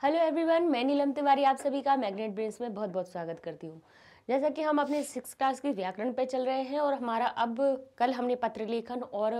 Hello everyone, मैं नीलम तिवारी आप सभी का मैग्नेट ब्रेन्स में बहुत बहुत स्वागत करती हूँ। जैसा कि हम अपने 6 क्लास की व्याकरण पे चल रहे हैं और हमारा अब कल हमने पत्र लेखन और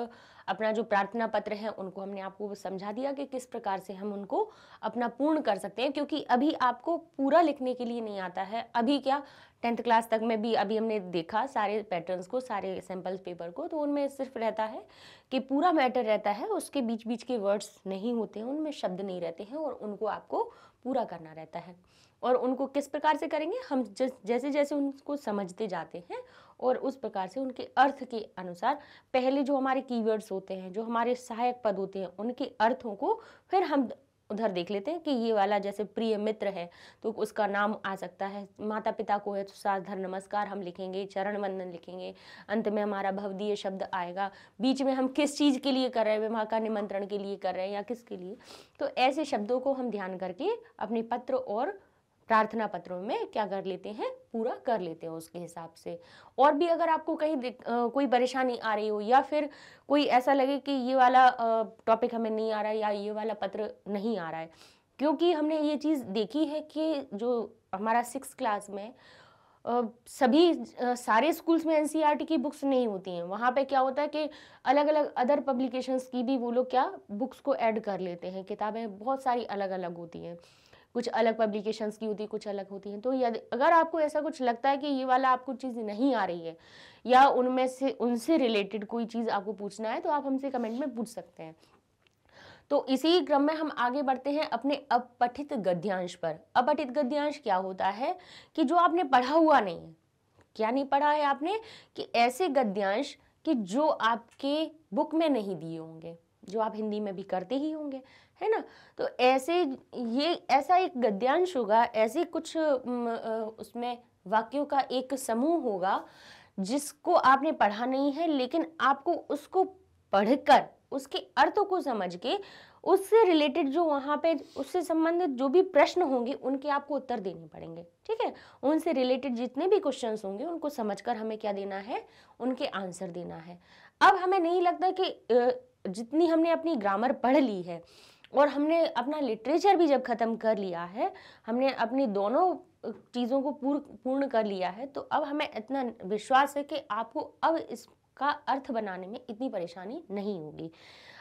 अपना जो प्रार्थना पत्र है उनको हमने आपको समझा दिया कि किस प्रकार से हम उनको अपना पूर्ण कर सकते हैं, क्योंकि अभी आपको पूरा लिखने के लिए नहीं आता है। अभी क्या 10th क्लास तक में भी अभी हमने देखा सारे पैटर्न्स को, सारे सैम्पल्स पेपर को, तो उनमें सिर्फ रहता है कि पूरा मैटर रहता है, उसके बीच बीच के वर्ड्स नहीं होते हैं, उनमें शब्द नहीं रहते हैं और उनको आपको पूरा करना रहता है। और उनको किस प्रकार से करेंगे, हम जैसे जैसे उनको समझते जाते हैं और उस प्रकार से उनके अर्थ के अनुसार पहले जो हमारे कीवर्ड्स होते हैं, जो हमारे सहायक पद होते हैं, उनके अर्थों को फिर हम उधर देख लेते हैं कि ये वाला जैसे प्रिय मित्र है तो उसका नाम आ सकता है, माता पिता को है तो सादर नमस्कार हम लिखेंगे, चरण वंदन लिखेंगे, अंत में हमारा भवदीय शब्द आएगा, बीच में हम किस चीज़ के लिए कर रहे हैं, विवाह का निमंत्रण के लिए कर रहे हैं या किसके लिए। तो ऐसे शब्दों को हम ध्यान करके अपने पत्र और प्रार्थना पत्रों में क्या कर लेते हैं, पूरा कर लेते हैं उसके हिसाब से। और भी अगर आपको कहीं कोई परेशानी आ रही हो या फिर कोई ऐसा लगे कि ये वाला टॉपिक हमें नहीं आ रहा है या ये वाला पत्र नहीं आ रहा है, क्योंकि हमने ये चीज़ देखी है कि जो हमारा 6 क्लास में सभी सारे स्कूल्स में एनसीईआरटी की बुक्स नहीं होती हैं। वहाँ पे क्या होता है कि अलग अलग अदर पब्लिकेशंस की भी वो लोग क्या बुक्स को ऐड कर लेते हैं। किताबें बहुत सारी अलग अलग होती हैं, कुछ अलग पब्लिकेशंस की होती है, कुछ अलग होती हैं। तो यदि अगर आपको ऐसा कुछ लगता है कि ये वाला आपको चीज़ नहीं आ रही है या उनमें से उनसे रिलेटेड कोई चीज़ आपको पूछना है तो आप हमसे कमेंट में पूछ सकते हैं। तो इसी क्रम में हम आगे बढ़ते हैं अपने अपठित गद्यांश पर। अपठित गद्यांश क्या होता है कि जो आपने पढ़ा हुआ नहीं है। क्या नहीं पढ़ा है आपने, कि ऐसे गद्यांश कि जो आपके बुक में नहीं दिए होंगे, जो आप हिंदी में भी करते ही होंगे, है ना। तो ऐसे ये ऐसा एक गद्यांश होगा, ऐसे कुछ उसमें वाक्यों का एक समूह होगा जिसको आपने पढ़ा नहीं है, लेकिन आपको उसको पढ़कर उसके अर्थों को समझ के उससे रिलेटेड जो वहाँ पे उससे संबंधित जो भी प्रश्न होंगे उनके आपको उत्तर देने पड़ेंगे। ठीक है, उनसे रिलेटेड जितने भी क्वेश्चंस होंगे उनको समझकर हमें क्या देना है, उनके आंसर देना है। अब हमें नहीं लगता कि जितनी हमने अपनी ग्रामर पढ़ ली है और हमने अपना लिटरेचर भी जब खत्म कर लिया है, हमने अपनी दोनों चीज़ों को पूर्ण कर लिया है, तो अब हमें इतना विश्वास है कि आपको अब इसका अर्थ बनाने में इतनी परेशानी नहीं होगी।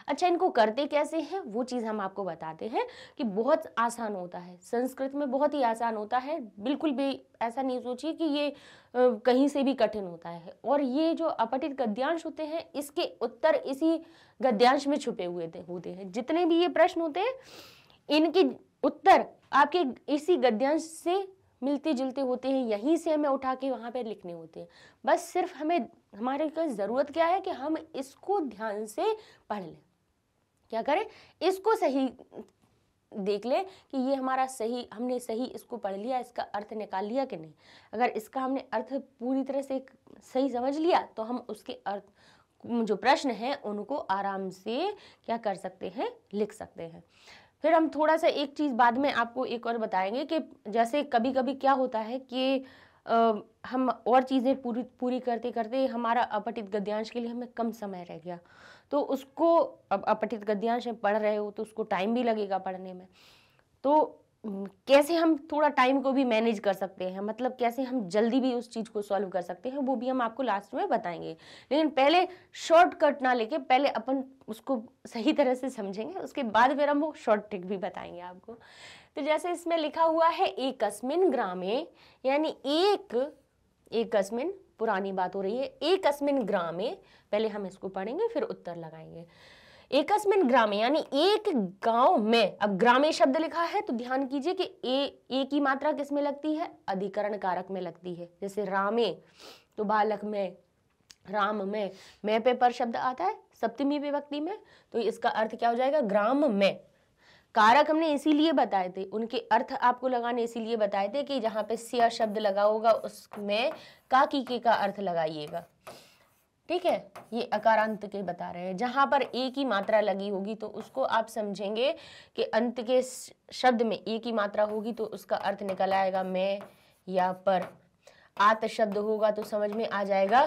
अच्छा, इनको करते कैसे हैं वो चीज़ हम आपको बताते हैं कि बहुत आसान होता है, संस्कृत में बहुत ही आसान होता है। बिल्कुल भी ऐसा नहीं सोचिए कि ये कहीं से भी कठिन होता है। और ये जो अपठित गद्यांश होते हैं इसके उत्तर इसी गद्यांश में छुपे हुए होते हैं। जितने भी ये प्रश्न होते हैं इनके उत्तर आपके इसी गद्यांश से मिलते जुलते होते हैं, यहीं से हमें उठा के वहाँ पे लिखने होते हैं। बस सिर्फ हमें हमारे को ज़रूरत क्या है कि हम इसको ध्यान से पढ़ लें। क्या करें, इसको सही देख ले कि ये हमारा सही, हमने सही इसको पढ़ लिया, इसका अर्थ निकाल लिया कि नहीं। अगर इसका हमने अर्थ पूरी तरह से सही समझ लिया तो हम उसके अर्थ जो प्रश्न हैं उनको आराम से क्या कर सकते हैं, लिख सकते हैं। फिर हम थोड़ा सा एक चीज़ बाद में आपको एक और बताएंगे कि जैसे कभी कभी क्या होता है कि हम और चीज़ें पूरी करते करते हमारा अपठित गद्यांश के लिए हमें कम समय रह गया, तो उसको अब अपठित गद्यांश में पढ़ रहे हो तो उसको टाइम भी लगेगा पढ़ने में। तो कैसे हम थोड़ा टाइम को भी मैनेज कर सकते हैं, मतलब कैसे हम जल्दी भी उस चीज़ को सॉल्व कर सकते हैं, वो भी हम आपको लास्ट में बताएंगे। लेकिन पहले शॉर्टकट ना लेके पहले अपन उसको सही तरह से समझेंगे, उसके बाद फिर हम वो शॉर्ट ट्रिक भी बताएंगे आपको। तो जैसे इसमें लिखा हुआ है एकस्मिन ग्रामे, यानी एकस्मिन पुरानी बात हो रही है, एकस्मिन ग्रामे, पहले हम इसको पढ़ेंगे फिर उत्तर लगाएंगे। एकस्मिन ग्रामे यानी एक गांव में। अब ग्रामे शब्द लिखा है तो ध्यान कीजिए कि ए की मात्रा किस में लगती है, अधिकरण कारक में लगती है। जैसे रामे तो बालक में, राम में, मैं पे पर शब्द आता है सप्तमी विभक्ति में, तो इसका अर्थ क्या हो जाएगा, ग्राम में। कारक हमने इसीलिए बताए थे, उनके अर्थ आपको लगाने इसीलिए बताए थे कि जहां पे स्य शब्द लगा होगा उसमें का की के का अर्थ लगाइएगा। ठीक है, ये अकारांत के बता रहे हैं। जहां पर ए की मात्रा लगी होगी तो उसको आप समझेंगे कि अंत के शब्द में ए की मात्रा होगी तो उसका अर्थ निकल आएगा मैं या पर। आत शब्द होगा तो समझ में आ जाएगा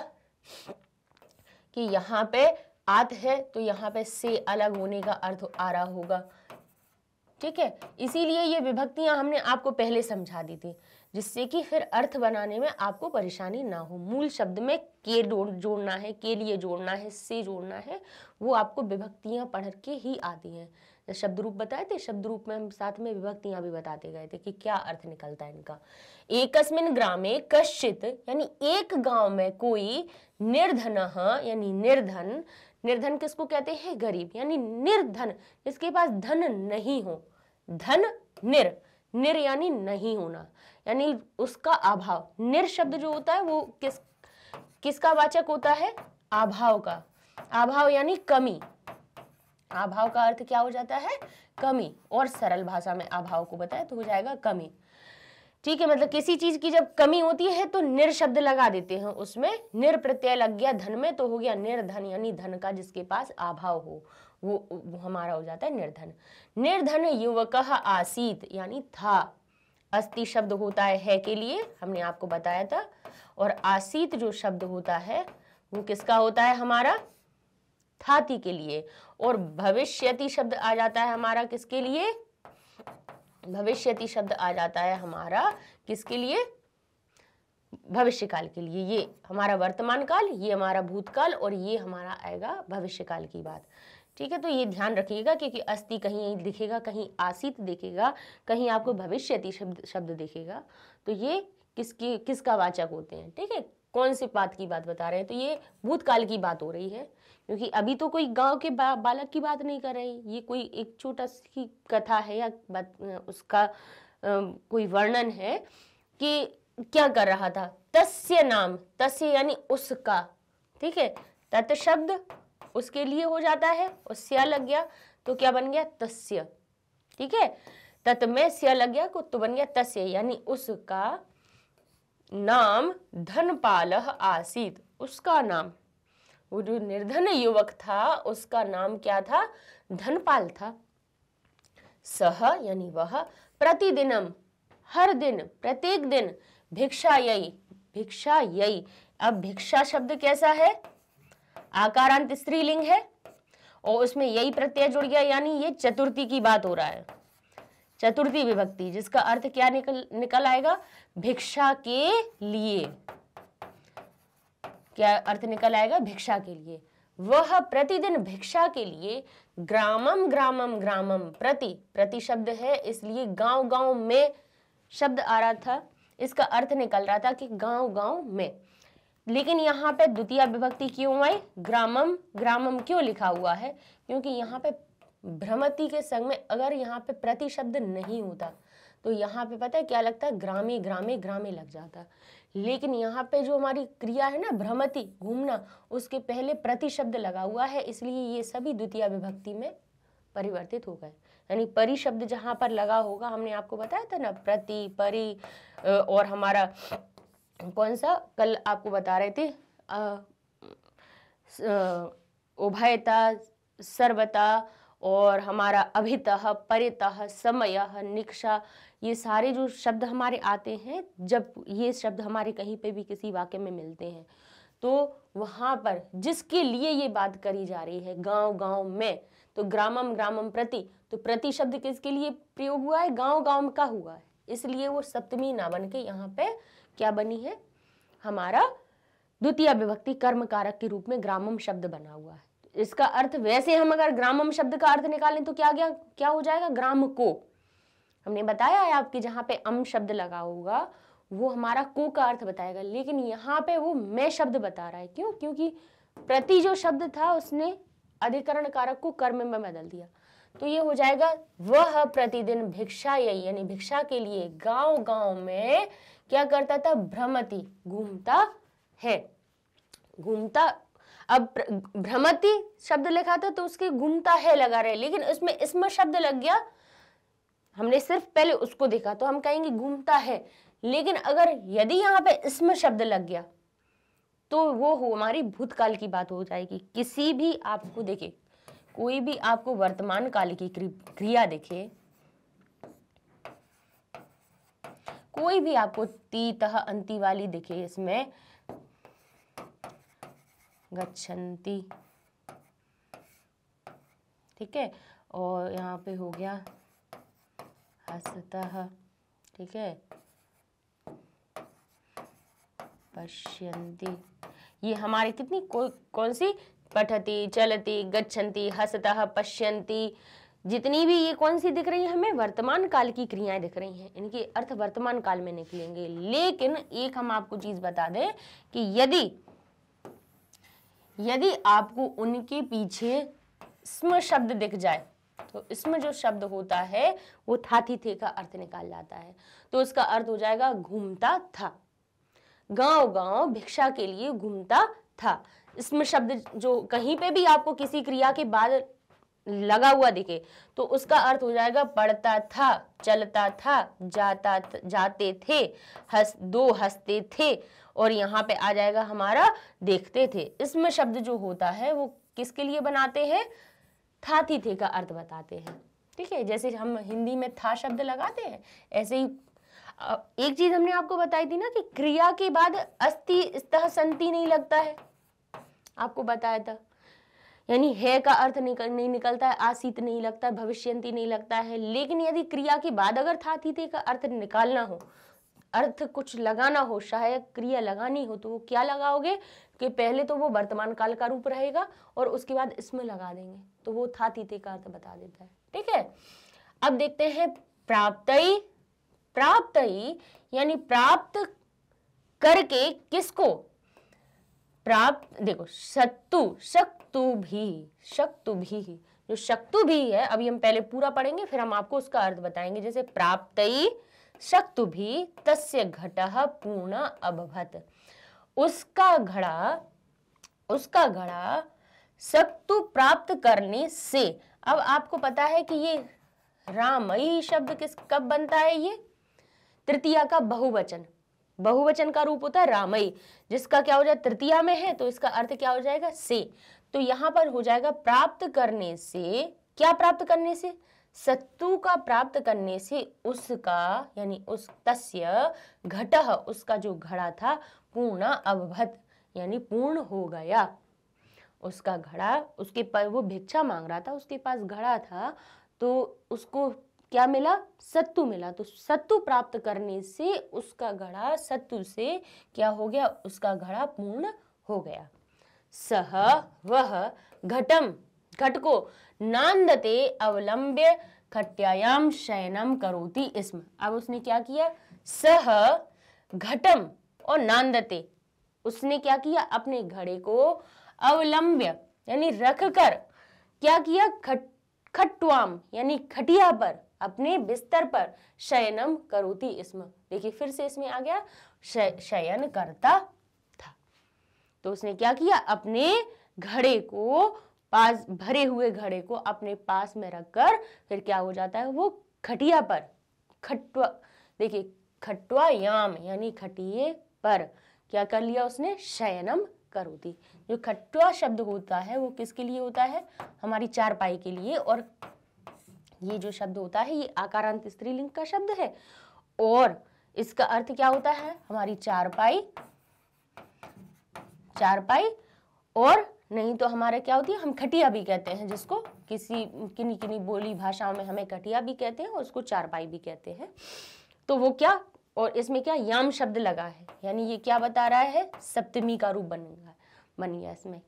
कि यहाँ पे आत है तो यहाँ पे से अलग होने का अर्थ आ रहा होगा। ठीक है, इसीलिए ये विभक्तियां हमने आपको पहले समझा दी थी, जिससे कि फिर अर्थ बनाने में आपको परेशानी ना हो। मूल शब्द में के जोड़ना है, के लिए जोड़ना है, से जोड़ना है, वो आपको विभक्तियां पढ़ के ही आती हैं। शब्द रूप बताए थे, शब्द रूप में हम साथ में विभक्तियां भी बताते गए थे कि क्या अर्थ निकलता है इनका। एकस्मिन ग्रामे कश्चित, यानी एक गांव में कोई, निर्धनः यानी निर्धन, निर्धन किसको कहते हैं? गरीब, यानी निर्धन, जिसके पास धन नहीं हो। धन निर, निर यानी नहीं होना, यानी उसका अभाव। निर शब्द जो होता है वो किसका वाचक होता है? अभाव का। अभाव यानी कमी। अभाव का अर्थ क्या हो जाता है? कमी। और सरल भाषा में अभाव को बताए तो हो जाएगा कमी। ठीक है, मतलब किसी चीज की जब कमी होती है तो निर शब्द लगा देते हैं, उसमें निर प्रत्यय लग गया धन में तो हो गया निर्धन, यानी धन का जिसके पास अभाव हो वो हमारा हो जाता है निर्धन। निर्धन युवकः आसीत, यानी था। अस्ति शब्द होता है के लिए, हमने आपको बताया था। और आसीत जो शब्द होता है वो किसका होता है? हमारा थाती के लिए। और भविष्यति शब्द आ जाता है हमारा किसके लिए? भविष्यति शब्द आ जाता है हमारा किसके लिए? भविष्यकाल के लिए। ये हमारा वर्तमान काल, ये हमारा भूतकाल, और ये हमारा आएगा भविष्यकाल की बात। ठीक है, तो ये ध्यान रखिएगा, क्योंकि अस्ति कहीं दिखेगा, कहीं आसित दिखेगा, कहीं आपको भविष्यति शब्द दिखेगा, तो ये किसका वाचक होते हैं? ठीक है, कौन सी बात की बात बता रहे हैं? तो ये भूतकाल की बात हो रही है, क्योंकि अभी तो कोई गांव के बालक की बात नहीं कर रहे, ये कोई एक छोटा सी कथा है या उसका कोई वर्णन है कि क्या कर रहा था। तस्य नाम, तस्य यानी उसका। ठीक है, तत् शब्द उसके लिए हो जाता है, और स्या लग गया तो क्या बन गया? तस्य। ठीक है, तत् में स्या लग गया तो बन गया तस्य, यानी उसका नाम धनपालः आसीत। उसका नाम, वो जो निर्धन युवक था उसका नाम क्या था? धनपाल था। सह यानी वह, प्रतिदिनम हर दिन, प्रत्येक दिन, भिक्षायई, भिक्षायई। अब भिक्षा शब्द कैसा है? आकारांत स्त्रीलिंग है और उसमें यही प्रत्यय जुड़ गया, यानी ये चतुर्थी की बात हो रहा है। चतुर्थी विभक्ति, जिसका अर्थ क्या निकल आएगा? भिक्षा के लिए। क्या अर्थ निकल आएगा? भिक्षा के लिए। वह प्रतिदिन भिक्षा के लिए ग्रामम ग्रामम ग्रामम प्रति, प्रति शब्द है इसलिए गांव गांव में शब्द आ रहा था, इसका अर्थ निकल रहा था कि गांव गांव में। लेकिन यहाँ पे द्वितीय विभक्ति क्यों आई? ग्रामम ग्रामम क्यों लिखा हुआ है? क्योंकि यहाँ पे भ्रमति के संग में अगर यहाँ पे प्रति शब्द नहीं होता तो यहाँ पे पता है क्या लगता है? ग्रामे ग्रामे ग्रामे लग जाता। लेकिन यहाँ पे जो हमारी क्रिया है ना, भ्रमति, घूमना, उसके पहले प्रति शब्द लगा हुआ है, इसलिए ये सभी द्वितीय विभक्ति में परिवर्तित हो गए। यानी परि शब्द जहाँ पर लगा होगा, हमने आपको बताया था ना, प्रति, परि, और हमारा कौन सा कल आपको बता रहे थे, उभयता, सर्वता, और हमारा अभितः, परितः, समयः, निक्षा, ये सारे जो शब्द हमारे आते हैं, जब ये शब्द हमारे कहीं पे भी किसी वाक्य में मिलते हैं तो वहाँ पर जिसके लिए ये बात करी जा रही है, गांव गांव में, तो ग्रामम ग्रामम प्रति, तो प्रति शब्द किसके लिए प्रयोग हुआ है? गांव गांव का हुआ है, इसलिए वो सप्तमी ना बन के यहाँ पे क्या बनी है? हमारा द्वितीय विभक्ति कर्म कारक के रूप में ग्रामम शब्द बना हुआ है। इसका अर्थ वैसे हम अगर ग्रामम शब्द का अर्थ निकालें तो क्या हो जाएगा? ग्राम को। हमने बताया है आपकी जहां पे अम शब्द लगा होगा वो हमारा को का अर्थ बताएगा, लेकिन यहाँ पे वो मैं शब्द बता रहा है। क्यों? क्योंकि प्रति जो शब्द था उसने अधिकरण कारक को कर्म में बदल दिया, तो ये हो जाएगा वह प्रतिदिन भिक्षा, यानी भिक्षा के लिए गांव गांव में क्या करता था? भ्रमति, घूमता है, घूमता। अब भ्रमति शब्द लिखा था तो उसके घूमता है लगा रहे, लेकिन उसमें इसमें शब्द लग गया, हमने सिर्फ पहले उसको देखा तो हम कहेंगे घूमता है, लेकिन अगर यदि यहाँ पे इसमें शब्द लग गया तो वो हमारी भूतकाल की बात हो जाएगी। किसी भी आपको देखे, कोई भी आपको वर्तमान काल की क्रिया दिखे, कोई भी आपको ती तह अंति वाली दिखे, इसमें गच्छन्ति, ठीक है, और यहाँ पे हो गया हसतः, ठीक है, पश्यन्ति, ये हमारी कितनी कौन सी, पठति, चलति, गच्छन्ति, हसतः, पश्यन्ति, जितनी भी ये कौन सी दिख रही है, हमें वर्तमान काल की क्रियाएं दिख रही हैं, इनके अर्थ वर्तमान काल में निकलेंगे। लेकिन एक हम आपको चीज बता दें कि यदि आपको उनके पीछे स्म शब्द दिख जाए तो इसमें जो शब्द होता है वो थाथी थे का अर्थ निकाल जाता है। तो इसका अर्थ हो जाएगा घूमता था, गांव गांव भिक्षा के लिए घूमता था। इसमें शब्द जो कहीं पे भी आपको किसी क्रिया के बाद लगा हुआ दिखे तो उसका अर्थ हो जाएगा पढ़ता था, चलता था, जाते थे, हंसते थे, और यहाँ पे आ जाएगा हमारा देखते थे। इसमें शब्द जो होता है वो किसके लिए बनाते हैं, थाथी थे का अर्थ बताते हैं, ठीक है। जैसे हम हिंदी में था शब्द लगाते हैं, ऐसे ही एक चीज हमने आपको बताई थी ना कि क्रिया के बाद अस्ति, स्तः, संति नहीं लगता है, आपको बताया था, यानी है का अर्थ नहीं निकलता है, आसीत नहीं लगता है, भविष्यंती नहीं लगता है। लेकिन यदि क्रिया के बाद अगर था थी थे का अर्थ निकालना हो, अर्थ कुछ लगाना हो, सहायक क्रिया लगानी हो, तो वो क्या लगाओगे कि पहले तो वो वर्तमान काल का रूप रहेगा और उसके बाद इसमें लगा देंगे, तो वो था थी थे का अर्थ बता देता है, ठीक है। अब देखते हैं प्राप्तई। प्राप्तई यानी प्राप्त करके किसको, प्राप्त, देखो शक्तु भी, जो शक्तु भी है, अभी हम पहले पूरा पढ़ेंगे फिर हम आपको उसका अर्थ बताएंगे। जैसे प्राप्तई शक्तु भी तस्य घटः पूर्ण अभवत्, उसका घड़ा शक्तु प्राप्त करने से। अब आपको पता है कि ये रामई शब्द कब बनता है, ये तृतीया का बहुवचन का रूप होता है रामई, जिसका क्या हो जाए, तृतीया में है, तो इसका अर्थ क्या हो जाएगा, से। तो यहां पर हो जाएगा प्राप्त करने से, क्या प्राप्त करने से, सत्तु का प्राप्त करने से, उसका यानी उस तस्य घटः, उसका जो घड़ा था, पूर्ण अभवत् यानी पूर्ण हो गया। उसका घड़ा, उसके पास वो भिक्षा मांग रहा था, उसके पास घड़ा था, तो उसको क्या मिला, सत्तु मिला। तो सत्तु प्राप्त करने से उसका घड़ा, सत्तु से क्या हो गया, उसका घड़ा पूर्ण हो गया। सह वह घट को नांदते अवलंब्य खट्यायाम शयनम करोति इसम। अब उसने क्या किया, सह घटम और नांदते, उसने क्या किया, अपने घड़े को अवलंब्य यानी रखकर क्या किया, खट्वाम यानी खटिया पर, अपने बिस्तर पर, शयनम करोति इसम, देखिए फिर से इसमें आ गया शयन करता था। तो उसने क्या किया, अपने घड़े को, पास भरे हुए घड़े को अपने पास में रखकर फिर क्या हो जाता है, वो खटिया पर, खट्वा, देखिए खट्वा याम यानी खटिए पर क्या कर लिया उसने, शयनम करोति। जो खट्वा शब्द होता है वो किसके लिए होता है, हमारी चारपाई के लिए, और ये जो शब्द होता है ये आकारांत स्त्रीलिंग का शब्द है, और इसका अर्थ क्या होता है, हमारी चारपाई, और नहीं तो हमारे क्या होती है, हम खटिया भी कहते हैं, जिसको किन्हीं बोली भाषाओं में हमें खटिया भी कहते हैं और उसको चारपाई भी कहते हैं। तो वो क्या, और इसमें क्या याम शब्द लगा है, यानी ये क्या बता रहा है, सप्तमी का रूप बन गया इसमें,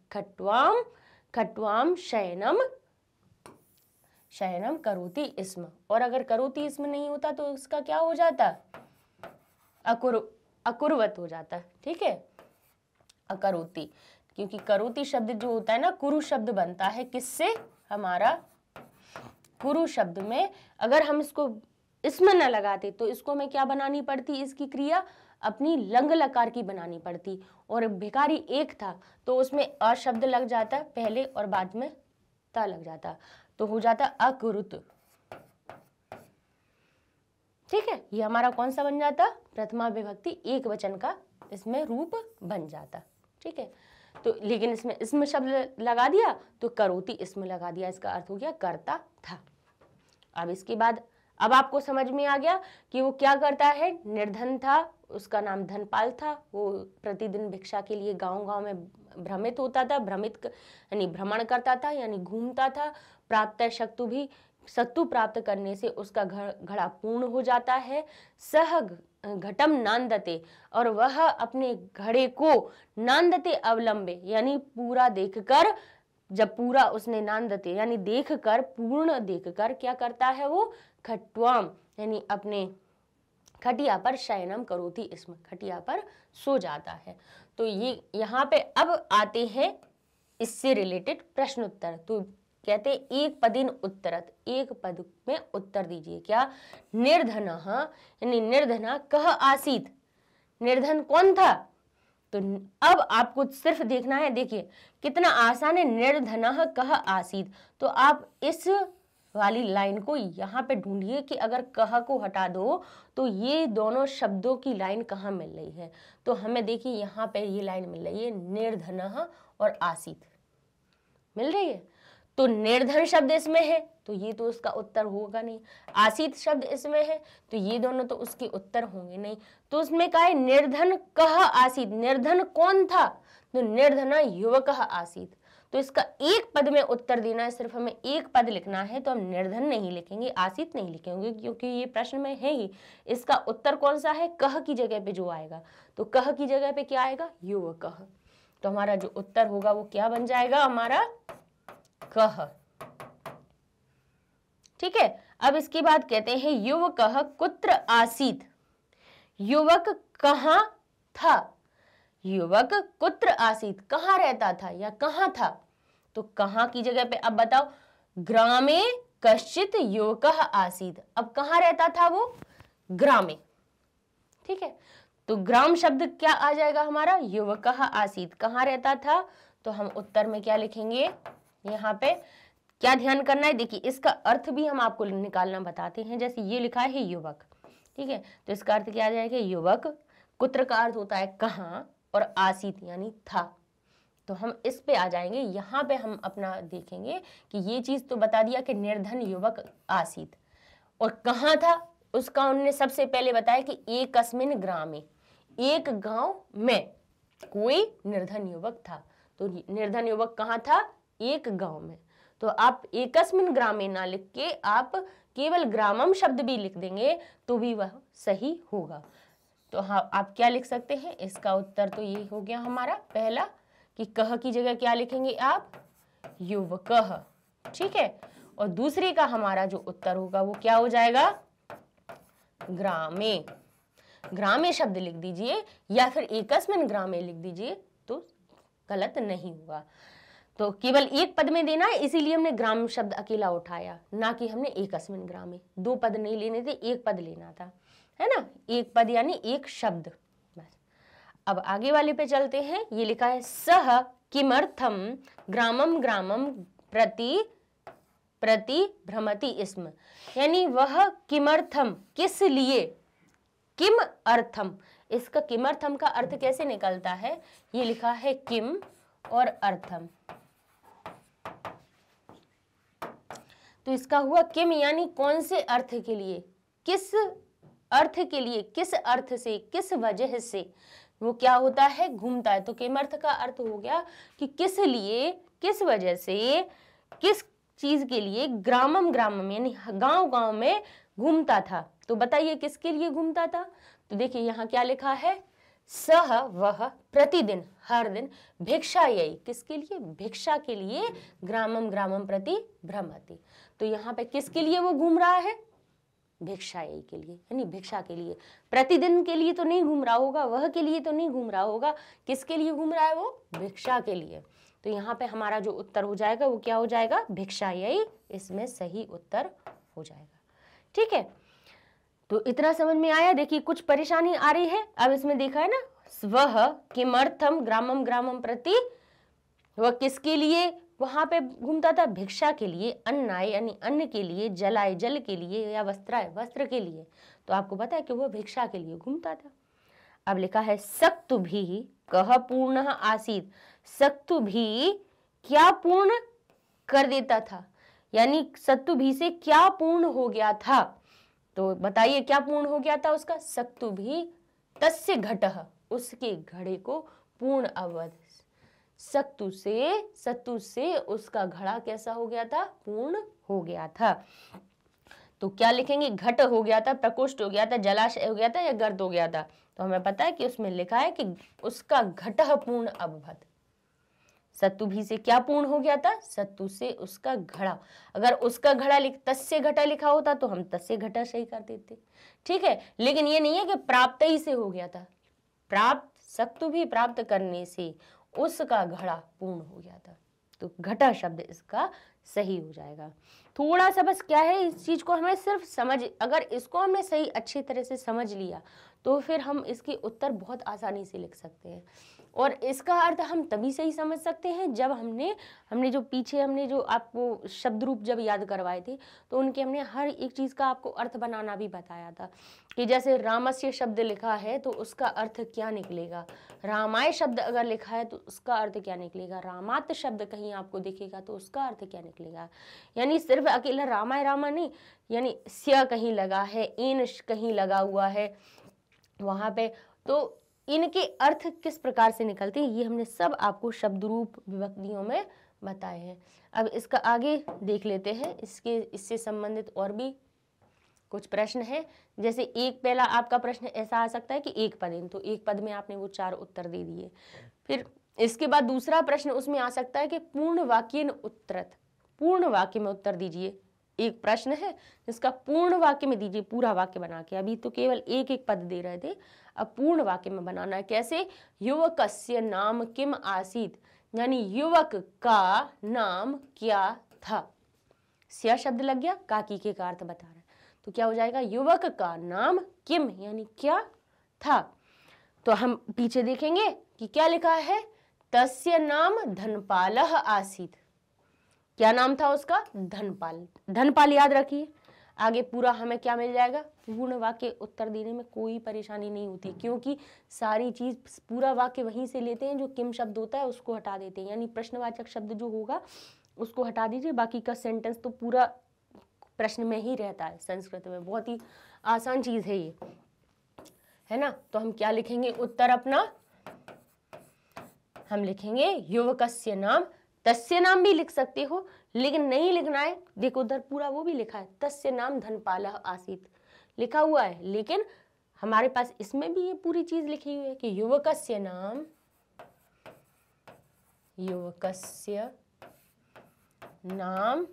खट्वाम शयनम करोति इसम। और अगर करोति इसमें नहीं होता तो इसका क्या हो जाता, अकुर्वत हो जाता, ठीक है, अकरोति, क्योंकि करोति शब्द जो होता है ना, कुरु शब्द बनता है किससे, हमारा कुरु शब्द में अगर हम इसको इसमें न लगाते तो इसको में क्या बनानी पड़ती, इसकी क्रिया अपनी लंग लकार की बनानी पड़ती, और भिखारी एक था तो उसमें अ शब्द लग जाता पहले और बाद में ता लग जाता, तो हो जाता अकुरुत, ठीक है। ये हमारा कौन सा बन जाता, प्रथमा विभक्ति एक वचन का इसमें रूप बन जाता, ठीक है। तो लेकिन इसमें शब्द लगा दिया तो करोति इसमें लगा दिया, इसका अर्थ हो गया करता था। अब इसके बाद अब आपको समझ में आ गया कि वो क्या करता है, निर्धन था, उसका नाम धनपाल था, वो प्रतिदिन भिक्षा के लिए गांव-गांव में भ्रमित होता था, यानी भ्रमण करता था, यानी घूमता था। प्राप्त शक्तु भी सत्तु प्राप्त करने से उसका घड़ा पूर्ण हो जाता है। सह घटम नांदते, और वह अपने घड़े को नांदते अवलंबे यानी पूरा देखकर, जब पूरा उसने नांदते यानी देखकर, पूर्ण देखकर क्या करता है वो, खट्वाम यानी अपने खटिया पर शयनम करोति, इसमें खटिया पर सो जाता है। तो ये यहाँ पे अब आते हैं इससे रिलेटेड प्रश्न उत्तर। तो कहते एक पदिन उत्तरत, एक पद में उत्तर दीजिए। क्या, निर्धनः यानी निर्धना कह आसीत, निर्धन कौन था। तो अब आपको सिर्फ देखना है, देखिए कितना आसान है, निर्धनः कह आसीत। तो आप इस वाली लाइन को यहाँ पे ढूंढिए कि अगर कह को हटा दो तो ये दोनों शब्दों की लाइन कहाँ मिल रही है। तो हमें देखिए यहाँ पे ये लाइन मिल रही है, निर्धनः और आसीत मिल रही है। तो निर्धन शब्द इसमें है तो ये तो उसका उत्तर होगा नहीं, आसीत शब्द इसमें है तो ये दोनों तो उसके उत्तर होंगे नहीं। तो उसमें कहा है निर्धन कह आसीत, निर्धन कौन था, तो निर्धना युवक आसीत। तो इसका एक पद में उत्तर देना है, सिर्फ हमें एक पद लिखना है, तो हम निर्धन नहीं लिखेंगे, आसीत नहीं लिखेंगे, क्योंकि ये प्रश्न में है ही। इसका उत्तर कौन सा है, कह की जगह पे जो आएगा, तो कह की जगह पे क्या आएगा, युवक। तो हमारा जो उत्तर होगा वो क्या बन जाएगा, हमारा कह। ठीक है। अब इसके बाद कहते हैं युवक कुत्र आसीत, युवक कहां था, युवक कुत्र आसीत कहां रहता था या कहां था। तो कहां की जगह पे अब बताओ, ग्रामे कश्चित युवक आसीत, अब कहां रहता था वो, ग्रामे। ठीक है, तो ग्राम शब्द क्या आ जाएगा हमारा, युवक आसीत, कहां रहता था। तो हम उत्तर में क्या लिखेंगे, यहाँ पे क्या ध्यान करना है, देखिए इसका अर्थ भी हम आपको निकालना बताते हैं। जैसे ये लिखा है युवक, ठीक है, तो इसका अर्थ क्या आ जाएगा, युवक, कुत्र का अर्थ होता है कहां, और आसीत यानी था। तो हम इस पे आ जाएंगे, यहाँ पे हम अपना देखेंगे कि ये चीज तो बता दिया कि निर्धन युवक आसीत, और कहाँ था उसका उन्होंने सबसे पहले बताया कि एकस्मिन ग्रामे, एक गांव में कोई निर्धन युवक था। तो निर्धन युवक कहाँ था, एक गांव में। तो आप एकस्मिन ग्रामे ना लिख के आप केवल ग्रामम शब्द भी लिख देंगे तो भी वह सही होगा। तो हाँ, आप क्या लिख सकते हैं, इसका उत्तर तो ये हो गया हमारा पहला, कि कह की जगह क्या लिखेंगे आप, युवकः। ठीक है, और दूसरे का हमारा जो उत्तर होगा वो क्या हो जाएगा, ग्रामे। ग्रामे शब्द लिख दीजिए या फिर एकस्मिन ग्रामे लिख दीजिए तो गलत नहीं होगा। तो केवल एक पद में देना है, इसीलिए हमने ग्राम शब्द अकेला उठाया, ना कि हमने एकस्मिन ग्रामे। दो पद नहीं लेने थे, एक पद लेना था, है ना, एक पद यानी एक शब्द बस। अब आगे वाले पे चलते हैं। ये लिखा है सह किमर्थम ग्रामम ग्रामम प्रति प्रति भ्रमति स्म, यानी वह किमर्थम किस लिए, किम अर्थम, इसका किमर्थम का अर्थ कैसे निकलता है, ये लिखा है किम और अर्थम। तो इसका हुआ किम यानी कौन से अर्थ के लिए, किस अर्थ के लिए, किस अर्थ से, किस वजह से, वो क्या होता है, घूमता है। तो किमर्थ का अर्थ हो गया कि किस लिए, किस वजह से, किस चीज के लिए, ग्रामम ग्रामम यानी गांव गांव में घूमता था। तो बताइए किसके लिए घूमता था। तो देखिए यहाँ क्या लिखा है, सह वह प्रतिदिन, हर दिन, भिक्षायै, किसके लिए, भिक्षा के लिए, ग्रामम ग्रामम प्रति भ्रमति। तो यहाँ पे किसके लिए वो घूम रहा है, भिक्षायै के लिए, यानी भिक्षा के लिए। प्रतिदिन के लिए तो नहीं घूम रहा होगा, वह के लिए तो नहीं घूम रहा होगा, किसके लिए घूम रहा है वो, भिक्षा के लिए। तो यहाँ पे हमारा जो उत्तर हो जाएगा वो क्या हो जाएगा, भिक्षायै, इसमें सही उत्तर हो जाएगा। ठीक है, तो इतना समझ में आया। देखिए कुछ परेशानी आ रही है, अब इसमें देखा है ना, वह किमर्थम ग्रामम ग्रामम प्रति, वह किसके लिए वहां पे घूमता था, भिक्षा के लिए, अन्नाय यानी अन्न के लिए, जलाय जल के लिए, या वस्त्राय वस्त्र के लिए। तो आपको पता है कि वह भिक्षा के लिए घूमता था। अब लिखा है सक्तु भी कह पूर्ण आसीत, सक्तु भी क्या पूर्ण कर देता था, यानी सत्तु भी से क्या पूर्ण हो गया था। तो बताइए क्या पूर्ण हो गया था उसका, सक्तु भी तस्य घटः, उसके घड़े को पूर्ण अवध, सत्तु से उसका घड़ा कैसा हो गया था, पूर्ण हो गया था। तो क्या लिखेंगे, घट हो गया था, प्रकोष्ठ हो गया था, जलाशय हो गया था या गर्त हो गया था। तो हमें पता है कि उसमें लिखा है कि उसका घटः पूर्ण अभवत्। सत्तु भी से क्या पूर्ण हो गया था, सत्तु से उसका घड़ा। अगर उसका घड़ा तस्य घटा लिखा होता तो हम तस्य घटा सही कर देते, ठीक है। लेकिन ये नहीं है कि प्राप्त ही से हो गया था, प्राप्त सत्तु भी प्राप्त करने से उसका घड़ा पूर्ण हो गया था। तो घटा शब्द इसका सही हो जाएगा। थोड़ा सा बस क्या है, इस चीज को हमें सिर्फ समझ, अगर इसको हमने सही अच्छी तरह से समझ लिया तो फिर हम इसके उत्तर बहुत आसानी से लिख सकते हैं। और इसका अर्थ हम तभी सही समझ सकते हैं जब हमने जो पीछे हमने जो आपको शब्द रूप जब याद करवाए थे तो उनके हमने हर एक चीज का आपको अर्थ बनाना भी बताया था कि जैसे रामस्य शब्द लिखा है तो उसका अर्थ क्या निकलेगा, रामाय शब्द अगर लिखा है तो उसका अर्थ क्या निकलेगा, रामात शब्द कहीं आपको दिखेगा तो उसका अर्थ क्या निकलेगा। यानी सिर्फ अकेला रामाय रामा नहीं, यानी स्य कहीं लगा है, इन कहीं लगा हुआ है वहां पे, तो इनके अर्थ किस प्रकार से निकलते हैं ये हमने सब आपको शब्द रूप विभक्तियों में बताए हैं। अब इसका आगे देख लेते हैं, इससे संबंधित और भी कुछ प्रश्न है। जैसे एक पहला आपका प्रश्न ऐसा आ सकता है कि एक पद, तो एक पद में आपने वो 4 उत्तर दे दिए। फिर इसके बाद दूसरा प्रश्न उसमें आ सकता है कि पूर्ण वाक्येन उत्तरत, पूर्ण वाक्य में उत्तर दीजिए। एक प्रश्न है जिसका पूर्ण वाक्य में दीजिए, पूरा वाक्य बना के। अभी तो केवल एक एक पद दे रहे थे, अब पूर्ण वाक्य में बनाना है। कैसे, युवकस्य नाम किम आसीत, यानी युवक का नाम क्या था। स्या शब्द लग गया, काकी के का अर्थ बता रहा है, तो क्या हो जाएगा, युवक का नाम किम यानी क्या था। तो हम पीछे देखेंगे कि क्या लिखा है, तस्य नाम धनपालः आसीत। क्या नाम था उसका, धनपाल। धनपाल याद रखिए। आगे पूरा हमें क्या मिल जाएगा, पूर्ण वाक्य उत्तर देने में कोई परेशानी नहीं होती, क्योंकि सारी चीज पूरा वाक्य वहीं से लेते हैं, जो किम शब्द होता है उसको हटा देते हैं, यानी प्रश्नवाचक शब्द जो होगा उसको हटा दीजिए, बाकी का सेंटेंस तो पूरा प्रश्न में ही रहता है। संस्कृत में बहुत ही आसान चीज है ये, है ना। तो हम क्या लिखेंगे उत्तर अपना, हम लिखेंगे युवकस्य नाम, तस्य नाम भी लिख सकते हो लेकिन नहीं लिखना है, देखो उधर पूरा वो भी लिखा है, तस्य नाम धनपालः आसीत लिखा हुआ है, लेकिन हमारे पास इसमें भी ये पूरी चीज लिखी हुई है कि युवकस्य नाम, युवकस्य नाम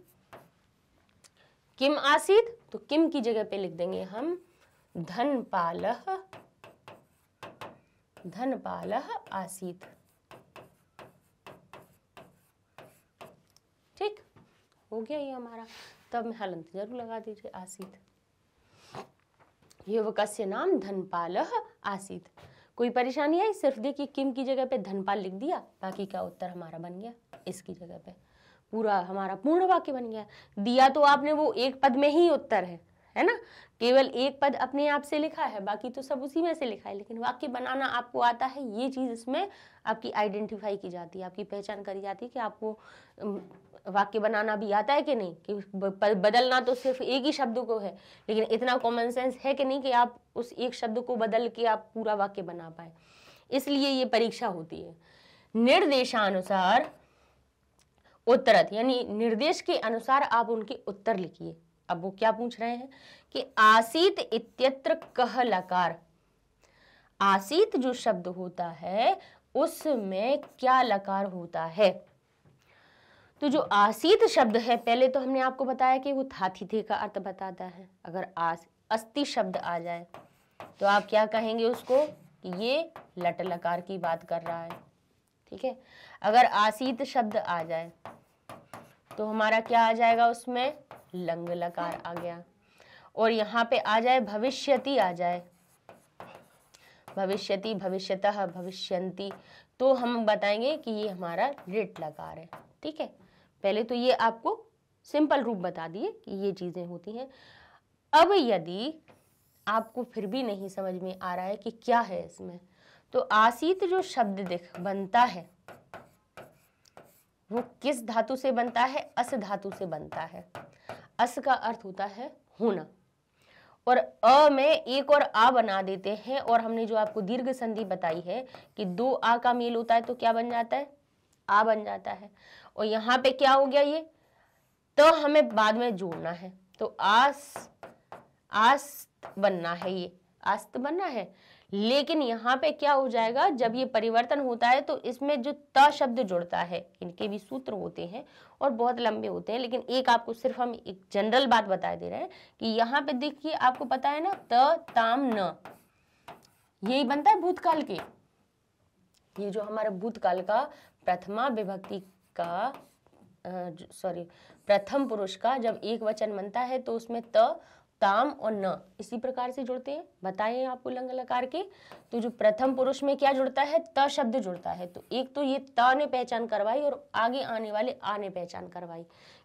किम आसीत, तो किम की जगह पे लिख देंगे हम धनपालः, धनपालः आसीत। ठीक हो गया ये हमारा, तब में हलंत जरूर लगा दीजिए, आसीत। युवकस्य नाम धनपालः आसीत। कोई परेशानी है, सिर्फ देखिए किम की जगह पे धनपाल लिख दिया, बाकी का उत्तर हमारा बन गया इसकी जगह पे, पूरा हमारा पूर्ण वाक्य बन गया। दिया तो आपने वो एक पद में ही उत्तर है ना, केवल एक पद अपने आप से लिखा है, बाकी तो सब उसी में से लिखा है, लेकिन वाक्य बनाना आपको आता है, ये चीज इसमें आपकी आइडेंटिफाई की जाती है, आपकी पहचान करी जाती है कि आपको वाक्य बनाना भी आता है कि नहीं, कि बदलना तो सिर्फ एक ही शब्द को है, लेकिन इतना कॉमन सेंस है कि नहीं कि आप उस एक शब्द को बदल के आप पूरा वाक्य बना पाए, इसलिए ये परीक्षा होती है। निर्देशानुसार उत्तरत, यानी निर्देश के अनुसार आप उनके उत्तर लिखिए। अब वो क्या पूछ रहे हैं कि आसीत इत्यत्र कह लकार, आसीत जो शब्द होता है उसमें क्या लकार होता है। तो जो आसीत शब्द है, पहले तो हमने आपको बताया कि वो थाथिथे का अर्थ बताता है। अगर अस्ति शब्द आ जाए तो आप क्या कहेंगे उसको कि ये लट लकार की बात कर रहा है, ठीक है। अगर आसीत शब्द आ जाए तो हमारा क्या आ जाएगा, उसमें लंग लकार आ गया। और यहाँ पे आ जाए भविष्यति आ जाए, भविष्यति, भविष्यतः, भविष्यन्ति, तो हम बताएंगे कि ये हमारा रिट लकार है, ठीक है। पहले तो ये आपको सिंपल रूप बता दिए कि ये चीजें होती हैं। अब यदि आपको फिर भी नहीं समझ में आ रहा है कि क्या है इसमें, तो आसीत जो शब्द बनता है वो किस धातु से बनता है, अस धातु से बनता है। अस का अर्थ होता है होना, और अ में एक और आ बना देते हैं, और हमने जो आपको दीर्घ संधि बताई है कि 2 आ का मेल होता है तो क्या बन जाता है, आ बन जाता है। और यहाँ पे क्या हो गया, ये तो हमें बाद में जोड़ना है, तो आस्त बनना है, ये आस्त बनना है। लेकिन यहाँ पे क्या हो जाएगा, जब ये परिवर्तन होता है तो इसमें जो त शब्द जुड़ता है, इनके भी सूत्र होते हैं और बहुत लंबे होते हैं, लेकिन एक आपको सिर्फ हम एक जनरल बात बता दे रहे हैं कि यहाँ पे देखिए आपको पता है ना, त ताम न, यही बनता है भूतकाल के। ये जो हमारा भूतकाल का प्रथमा विभक्ति का प्रथम पुरुष का जब एक वचन बनता है तो उसमें त, ताम और न इसी प्रकार से जुड़ते हैं। बताए आपको लंग लकार के, तो जो प्रथम पुरुष में क्या जुड़ता है, त शब्द जुड़ता है। तो एक तो ये त ने पहचान करवाई और आगे आने वाले आ ने पहचान करवाई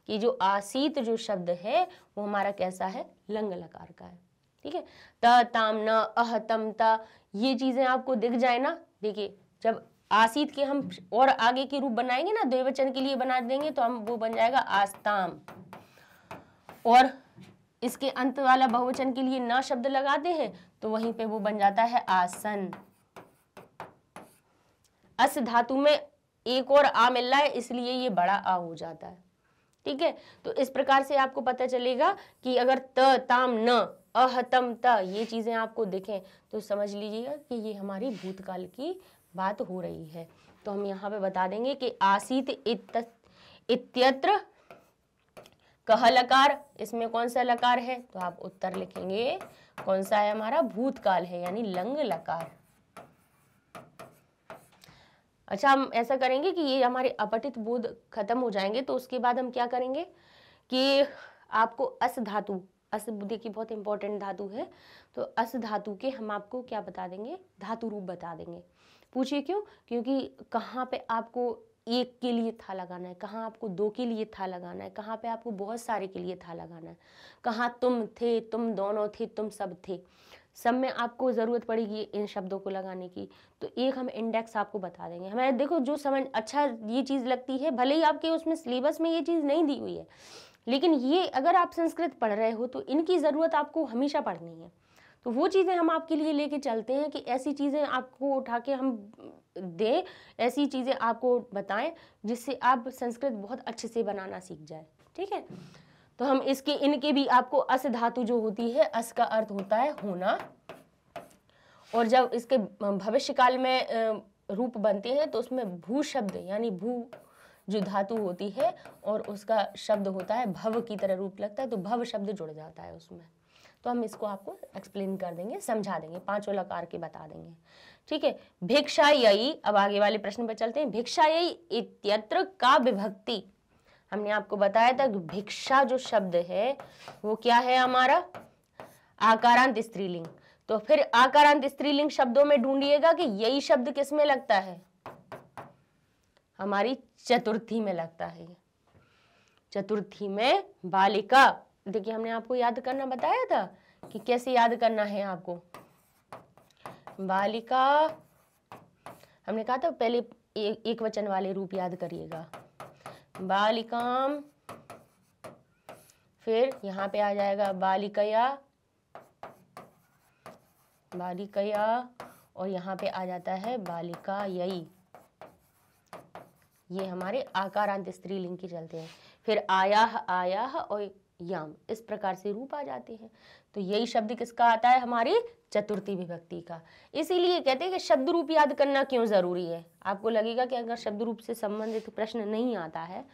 कि जो आसीत जो शब्द है वो हमारा कैसा है, लंग लकार का है। ठीक है, त ताम न अह तम ता, ये चीजें आपको दिख जाए ना। देखिए जब आसीत के हम और आगे के रूप बनाएंगे ना, द्विवचन के लिए बना देंगे तो हम वो बन जाएगा आस्ताम, और इसके अंत वाला बहुवचन के लिए न शब्द लगाते हैं तो वहीं पे वो बन जाता है आसन। अस धातु में एक और आ मिल रहा है इसलिए ये बड़ा आ हो जाता है। ठीक है, तो इस प्रकार से आपको पता चलेगा कि अगर त ताम न अह तम त ये चीजें आपको दिखें तो समझ लीजिएगा कि ये हमारी भूतकाल की बात हो रही है। तो हम यहाँ पे बता देंगे कि आसीत इत्यत्र कह लकार, इसमें कौन सा लकार है, तो आप उत्तर लिखेंगे कौन सा है, हमारा भूतकाल है, यानी लंग लकार। अच्छा, हम ऐसा करेंगे कि ये हमारे अपठित बोध खत्म हो जाएंगे तो उसके बाद हम क्या करेंगे कि आपको अस धातु, अस देखिए बहुत इंपॉर्टेंट धातु है, तो अस धातु के हम आपको क्या बता देंगे, धातु रूप बता देंगे। पूछिए क्यों, क्योंकि कहाँ पे आपको एक के लिए था लगाना है, कहाँ आपको दो के लिए था लगाना है, कहाँ पे आपको बहुत सारे के लिए था लगाना है, कहाँ तुम थे, तुम दोनों थे, तुम सब थे, सब में आपको ज़रूरत पड़ेगी इन शब्दों को लगाने की। तो एक हम इंडेक्स आपको बता देंगे। हमें देखो जो समझ अच्छा ये चीज़ लगती है, भले ही आपके उसमें सिलेबस में ये चीज़ नहीं दी हुई है, लेकिन ये अगर आप संस्कृत पढ़ रहे हो तो इनकी ज़रूरत आपको हमेशा पढ़नी है। तो वो चीज़ें हम आपके लिए लेके चलते हैं कि ऐसी चीज़ें आपको उठा के हम दें, ऐसी चीज़ें आपको बताएं जिससे आप संस्कृत बहुत अच्छे से बनाना सीख जाए। ठीक है, तो हम इसके इनके भी आपको अस धातु जो होती है, अस का अर्थ होता है होना, और जब इसके भविष्य काल में रूप बनते हैं तो उसमें भू शब्द यानी भू जो धातु होती है और उसका शब्द होता है भव की तरह रूप लगता है, तो भव शब्द जुड़ जाता है उसमें। तो हम इसको आपको एक्सप्लेन कर देंगे, समझा देंगे, पांचों लकार के बता देंगे। ठीक है, भिक्षायी, अब आगे वाले प्रश्न पर चलते हैं। भिक्षायी इत्यत्र का विभक्ति, हमने आपको बताया था कि भिक्षा जो शब्द है वो क्या है हमारा, आकारांत स्त्रीलिंग। तो फिर आकारांत स्त्रीलिंग शब्दों में ढूंढिएगा कि यही शब्द किस में लगता है, हमारी चतुर्थी में लगता है। चतुर्थी में बालिका, देखिए हमने आपको याद करना बताया था कि कैसे याद करना है आपको। बालिका हमने कहा था पहले एक वचन वाले रूप याद करिएगा, बालिकाम, फिर यहाँ पे आ जाएगा बालिकया, बालिकया, और यहाँ पे आ जाता है बालिकायई। ये हमारे आकारांत स्त्रीलिंग के चलते हैं। फिर आयाह, आयाह और याम, इस प्रकार से रूप आ जाते हैं। तो यही शब्द किसका आता है, हमारी चतुर्थी विभक्ति का। इसीलिए कहते हैं कि शब्द रूप याद करना क्यों जरूरी है। आपको लगेगा कि अगर शब्द रूप से संबंधित प्रश्न नहीं आता है,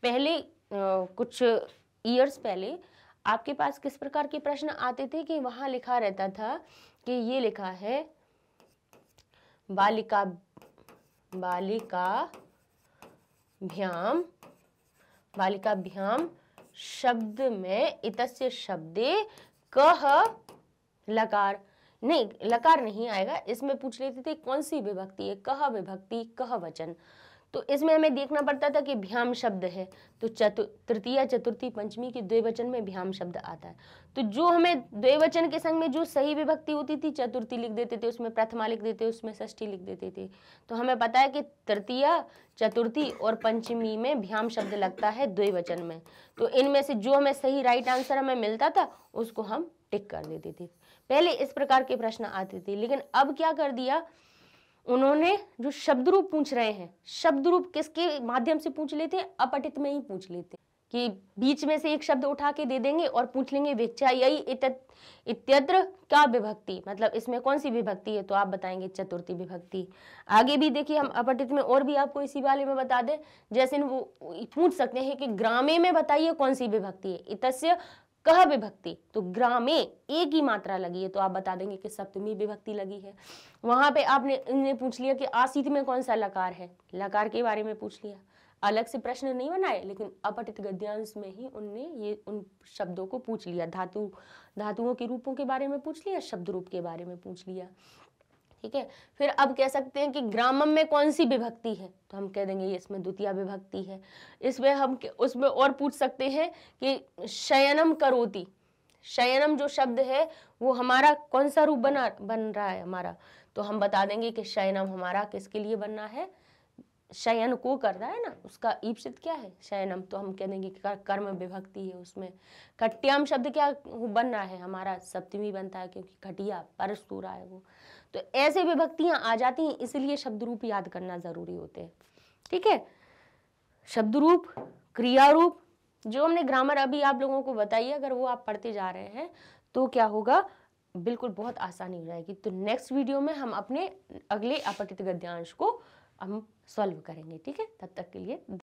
पहले कुछ ईयर्स पहले आपके पास किस प्रकार के प्रश्न आते थे कि वहां लिखा रहता था कि ये लिखा है बालिका, बालिकाभ्याम, बालिकाभ्याम शब्द में इतस्य शब्दे कह लकार, नहीं लकार नहीं आएगा, इसमें पूछ लेते थे कौन सी विभक्ति है, कह विभक्ति, कह वचन। तो इसमें हमें देखना पड़ता था कि भ्याम शब्द है, तो तृतीया चतुर्थी पंचमी के द्विवचन में भ्याम शब्द आता है। तो जो हमें द्विवचन के संग में जो सही विभक्ति होती थी, चतुर्थी लिख देते थे, उसमें प्रथमा लिख देते, उसमें षष्ठी लिख देते थे। तो हमें पता है कि तृतीया, चतुर्थी और पंचमी में भ्याम शब्द लगता है द्विवचन में। तो इनमें से जो हमें सही राइट आंसर हमें मिलता था उसको हम टिक कर देते थे। पहले इस प्रकार के प्रश्न आते थे, लेकिन अब क्या कर दिया उन्होंने, जो शब्द रूप पूछ रहे हैं, शब्द रूप किसके माध्यम से पूछ लेते हैं, अपठित में ही पूछ लेते। कि बीच में से एक शब्द उठा के दे देंगे और पूछ लेंगे वेक्षायी इत्यत्र क्या विभक्ति, मतलब इसमें कौन सी विभक्ति है, तो आप बताएंगे चतुर्थी विभक्ति। आगे भी देखिए हम अपठित में और भी आपको इसी वाले में बता दें, जैसे वो पूछ सकते हैं कि ग्रामे में बताइए कौन सी विभक्ति है, इतस्य कह विभक्ति, तो ग्रामे एक ही मात्रा लगी है तो आप बता देंगे कि सप्तमी विभक्ति लगी है। वहां पे आपने इन्हें पूछ लिया कि आसित में कौन सा लकार है, लकार के बारे में पूछ लिया, अलग से प्रश्न नहीं बनाए, लेकिन अपठित गद्यांश में ही उनने ये उन शब्दों को पूछ लिया, धातुओं के रूपों के बारे में पूछ लिया, शब्द रूप के बारे में पूछ लिया। ठीक है, फिर अब कह सकते हैं कि ग्रामम में कौन सी विभक्ति है, तो हम कह देंगे ये इसमें द्वितीय विभक्ति है। इसमें हम उसमें और पूछ सकते हैं कि शयनम करोति, शयनम जो शब्द है वो हमारा कौन सा रूप बन रहा है हमारा, तो हम बता देंगे कि शयनम हमारा किसके लिए बनना है, शयन को कर रहा है ना, उसका ईप्सित क्या है शयनम, तो हम कह देंगे कि कर्म विभक्ति है उसमें। खट्याम शब्द क्या बन रहा है हमारा, सप्तमी बनता है क्योंकि खटिया परस रहा है वो। तो ऐसे विभक्तियां आ जाती हैं, इसलिए शब्द रूप याद करना जरूरी होते हैं। ठीक है, शब्द रूप, क्रिया रूप, जो हमने ग्रामर अभी आप लोगों को बताइए, अगर वो आप पढ़ते जा रहे हैं तो क्या होगा, बिल्कुल बहुत आसानी हो जाएगी। तो नेक्स्ट वीडियो में हम अपने अगले अपठित गद्यांश को हम सॉल्व करेंगे। ठीक है, तब तक के लिए